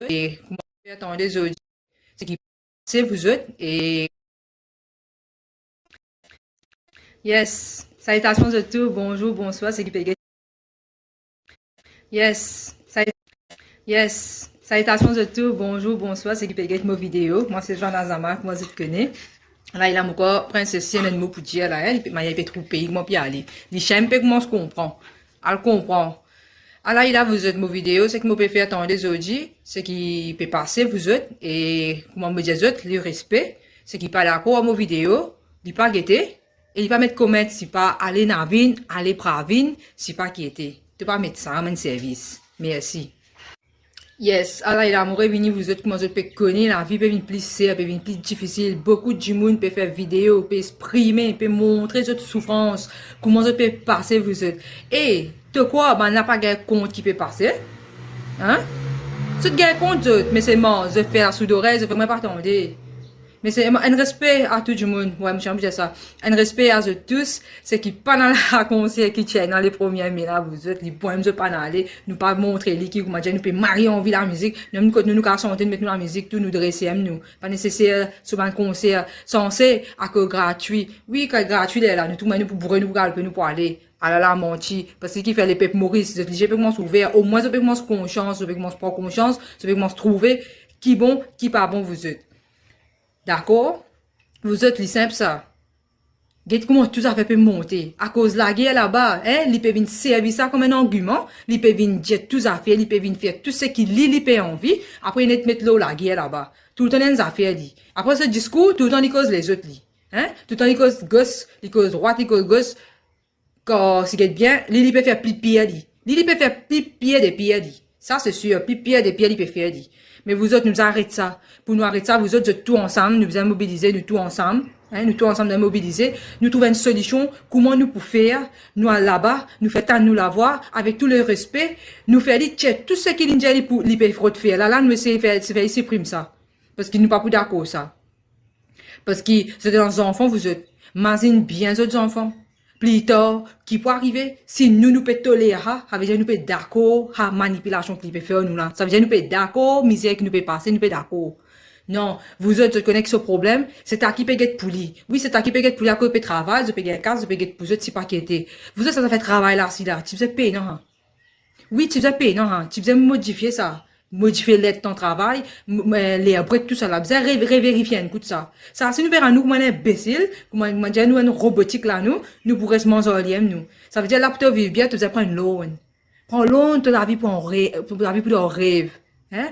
Et comment attendez aujourd'hui, c'est qui c'est vous autres et yes, salutations de tout, bonjour, bonsoir, c'est qui peut yes, yes, salutations de tout, bonjour, bonsoir, c'est qui peut mon vidéo. Moi c'est Jean Azama, moi je te connais. Là il a encore pris ceci un mot pour dire là, il peut trop pays moi puis aller. Il chaîne peu comment je comprends. Elle comprend. Alors, il a vous autres mon vidéo, c'est que moi peut faire attendre aujourd'hui, c'est qui peut passer vous autres et comment me dire autres le respect, c'est qui pas d'accord à mon vidéo, il pas guetter et il pas mettre comment si pas aller navine, aller pravine, si pas qui était. Tu pas mettre ça en service. Merci. Yes, alors il a amoureux venu vous autres comment vous peut connaître la vie peut venir plus serre, peut venir plus difficile. Beaucoup de monde peut faire vidéo, peut exprimer, peut montrer cette souffrance, comment vous peut passer vous autres. Et de quoi ben n'a pas de compte qui peut passer, hein? C'est de compte d'autres, mais c'est mort, je fais la sous d'oreille, je fais même pas attendre. Mais c'est un respect à tout le monde. Ouais, je dire ça. Un respect à eux tous. C'est qui pas dans la concert qui tient dans les premières minutes, là, vous êtes, les poèmes de pas aller, nous pas montrer les qui, comment dire, nous peut marier en vie la musique. Nous, quand nous, chanter, mettre nous la musique, tout nous dresser, nous. Pas nécessaire, sur un concert, censé, à que gratuit. Oui, que gratuit, là, nous, tout, nous, pour bourrer, nous, pour aller. À la menti, parce qu'il fait les peuples Maurice, je peux commencer ouvert, au moins, je peux commencer conscience, je peux commencer pas conscience, je peux commencer trouver qui bon, qui pas bon vous êtes. D'accord? Vous êtes les simples ça. Gate comment tout ça fait peut monter. À cause de la guerre là-bas, hein, ils peuvent venir servir ça comme un argument. Ils peuvent venir dire tout ça fait, ils peuvent venir faire tout ce qui lit, ils peuvent envie. Après, ils mettent l'eau la guerre là-bas. Tout le temps, ils ont affaires dit. Après ce discours, tout le temps, ils causent les autres li. Hein? Tout le temps, ils causent gauche, ils causent droite, ils causent gauche. Quand c'est bien, ils peuvent faire plus pire dit. Ils peuvent faire plus pire des pires dit. Ça, c'est sûr. Plus pire des pires, ils peuvent faire dit. Mais vous autres, nous arrêtez ça. Pour nous arrêter ça, vous autres, tout ensemble, nous allons mobiliser, nous tous ensemble. Hein, nous tous ensemble de mobiliser, nous trouver une solution, comment nous pouvons faire, nous là-bas, nous faire tant nous la voir, avec tout le respect, nous faire dire, tout ce qu'il nous dit pour les faire. Là, nous essayons de faire supprimer ça. Parce qu'il nous pas pour d'accord, ça. Parce que c'est dans enfants, vous êtes, imagine bien d'autres enfants. Plus tard, qui peut arriver, si nous peut tolérer, ça veut dire nous peut d'accord, la manipulation qu'il peut faire nous là. Ça veut dire nous peut d'accord, misère qui nous peut passer, nous peut d'accord. Non, vous autres, connaissez ce problème, c'est à qui peut être pouli. Oui, c'est à qui peut être pouli à cause de travail, de payer casse, de payer pour eux, c'est pas qui était. Vous autres, ça fait travail là, si là, tu faisais payer, non, oui, tu faisais payer, non, tu faisais modifier ça. Modifier l'aide de ton travail, les après tout ça là, vous avez vérifier un coup de ça. Ça, c'est nous faire nous, comme un imbécile, comment dire, nous, un robotique là, nous pourrions se manger nous. Ça veut dire là, pour te vivre bien, tu dois prendre une loan. Prends loan, tu la vie pour la vie pour ton rêve. Hein?